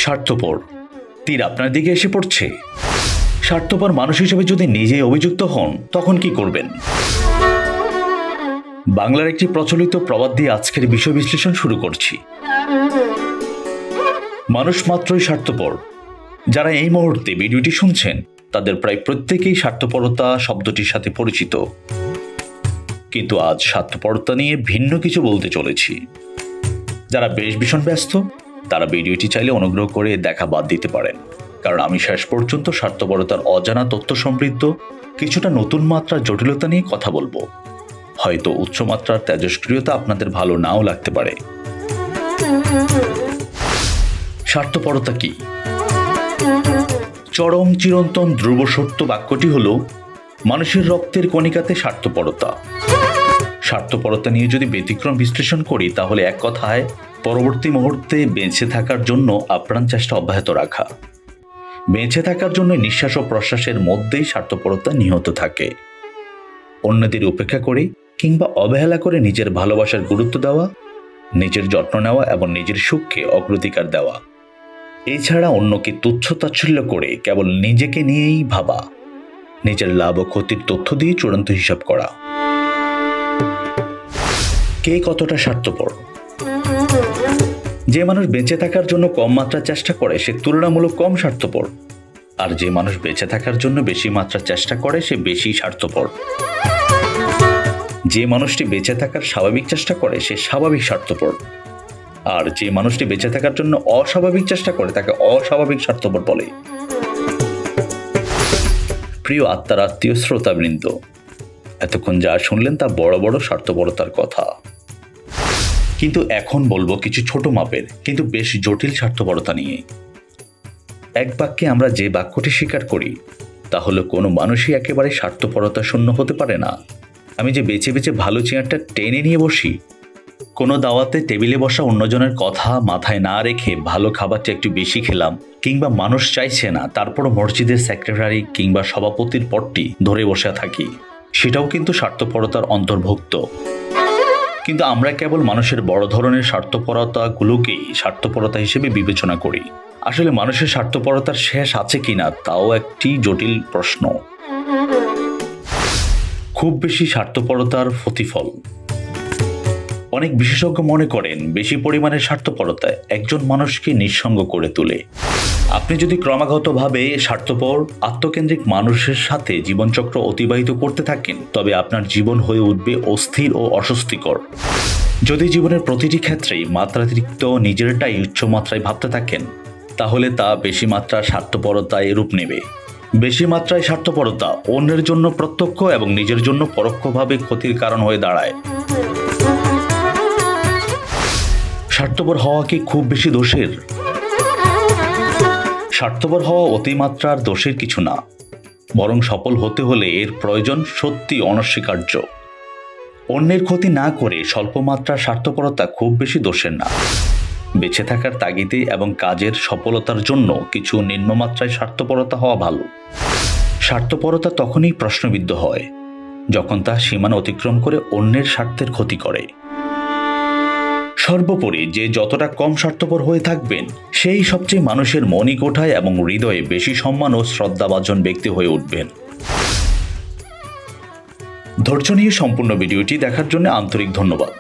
স্বার্থপর তীর আপনার দিকে এসে পড়ছে। স্বার্থপর মানুষ হিসেবে যদি নিজেই অভিযুক্ত হন তখন কি করবেন? বাংলার একটি প্রচলিত প্রবাদ দিয়ে আজকের বিষয় বিশ্লেষণ শুরু করছি। মানুষ মাত্রই স্বার্থপর। যারা এই মুহূর্তে ভিডিওটি শুনছেন তাদের প্রায় প্রত্যেকেই স্বার্থপরতা শব্দটির সাথে পরিচিত, কিন্তু আজ স্বার্থপরতা নিয়ে ভিন্ন কিছু বলতে চলেছি। যারা বেশ ভীষণ ব্যস্ত তারা ভিডিওটি চাইলে অনুগ্রহ করে দেখা বাদ দিতে পারেন, কারণ আমি শেষ পর্যন্ত স্বার্থপরতার অজানা তথ্য সমৃদ্ধ কিছুটা নতুন মাত্রার জটিলতা নিয়ে কথা বলবো। হয়তো উচ্চমাত্রার তেজস্ক্রিয়তা আপনাদের ভালো নাও লাগতে পারে। স্বার্থপরতা কি? চরম চিরন্তন ধ্রুব সত্য বাক্যটি হল মানুষের রক্তের কণিকাতে স্বার্থপরতা। স্বার্থপরতা নিয়ে যদি ব্যতিক্রম বিশ্লেষণ করি তাহলে এক কথায় পরবর্তী মুহূর্তে বেঁচে থাকার জন্য আপ্রাণ চেষ্টা অব্যাহত রাখা। বেঁচে থাকার জন্য নিঃশ্বাস ও প্রশ্বাসের মধ্যেই স্বার্থপরতা নিহত থাকে। অন্যদের উপেক্ষা করে কিংবা অবহেলা করে নিজের ভালোবাসার গুরুত্ব দেওয়া, নিজের যত্ন নেওয়া এবং নিজের সুখকে অগ্রাধিকার দেওয়া। এছাড়া অন্যকে তুচ্ছ তাচ্ছিল্য করে কেবল নিজেকে নিয়েই ভাবা, নিজের লাভ ও ক্ষতির তথ্য দিয়ে চূড়ান্ত হিসাব করা। কে কতটা স্বার্থপর? যে মানুষ বেঁচে থাকার জন্য কম মাত্রার চেষ্টা করে সে তুলনামূলক কম স্বার্থপর, আর যে মানুষ বেঁচে থাকার জন্য বেশি মাত্রার চেষ্টা করে সে বেশি স্বার্থপর। যে মানুষটি বেঁচে থাকার স্বাভাবিক চেষ্টা করে সে স্বাভাবিক স্বার্থপর, আর যে মানুষটি বেঁচে থাকার জন্য অস্বাভাবিক চেষ্টা করে তাকে অস্বাভাবিক স্বার্থপর বলে। প্রিয় আত্মার আত্মীয় শ্রোতাবৃন্দ, এতক্ষণ যা শুনলেন তা বড় বড় স্বার্থপরতার কথা, কিন্তু এখন বলবো কিছু ছোট মাপের কিন্তু বেশ জটিল স্বার্থপরতা নিয়ে। এক বাক্যে আমরা যে বাক্যটি স্বীকার করি তা হলো কোনো মানুষই একেবারে স্বার্থপরতা শূন্য হতে পারে না। আমি যে বেছে বেছে ভালো চেয়ারটা টেনে নিয়ে বসি, কোনো দাওয়াতে টেবিলে বসা অন্যজনের কথা মাথায় না রেখে ভালো খাবারটা একটু বেশি খেলাম, কিংবা মানুষ চাইছে না তারপরও মসজিদের সেক্রেটারি কিংবা সভাপতির পদটি ধরে বসে থাকি, সেটাও কিন্তু স্বার্থপরতার অন্তর্ভুক্ত। কিন্তু আমরা কেবল মানুষের বড় ধরনের স্বার্থপরতাগুলোকেই স্বার্থপরতা হিসেবে বিবেচনা করি। আসলে মানুষের স্বার্থপরতার শেষ আছে কিনা তাও একটি জটিল প্রশ্ন। খুব বেশি স্বার্থপরতার প্রতিফল। অনেক বিশেষজ্ঞ মনে করেন বেশি পরিমাণের স্বার্থপরতা একজন মানুষকে নিঃসঙ্গ করে তোলে। আপনি যদি ক্রমাগতভাবে স্বার্থপর আত্মকেন্দ্রিক মানুষের সাথে জীবনচক্র অতিবাহিত করতে থাকেন তবে আপনার জীবন হয়ে উঠবে অস্থির ও অস্বস্তিকর। যদি জীবনের প্রতিটি ক্ষেত্রেই মাত্রাতিরিক্ত নিজেরটাই উচ্চমাত্রায় ভাবতে থাকেন তাহলে তা বেশি মাত্রার স্বার্থপরতায় রূপ নেবে। বেশি মাত্রায় স্বার্থপরতা অন্যের জন্য প্রত্যক্ষ এবং নিজের জন্য পরোক্ষভাবে ক্ষতির কারণ হয়ে দাঁড়ায়। স্বার্থপর হওয়া কি খুব বেশি দোষের? স্বার্থপর হওয়া অতিমাত্রার দোষের কিছু না, বরং সফল হতে হলে এর প্রয়োজন সত্যি অনস্বীকার্য। অন্যের ক্ষতি না করে স্বল্পমাত্রার স্বার্থপরতা খুব বেশি দোষের না। বেঁচে থাকার তাগিদে এবং কাজের সফলতার জন্য কিছু নিম্নমাত্রায় স্বার্থপরতা হওয়া ভালো। স্বার্থপরতা তখনই প্রশ্নবিদ্ধ হয় যখন তা সীমানা অতিক্রম করে অন্যের স্বার্থের ক্ষতি করে। সর্বোপরি যে যতটা কম স্বার্থপর হয়ে থাকবেন সেই সবচেয়ে মানুষের মণিকোঠায় এবং হৃদয়ে বেশি সম্মান ও শ্রদ্ধাভাজন ব্যক্তি হয়ে উঠবেন। ধৈর্য নিয়ে সম্পূর্ণ ভিডিওটি দেখার জন্য আন্তরিক ধন্যবাদ।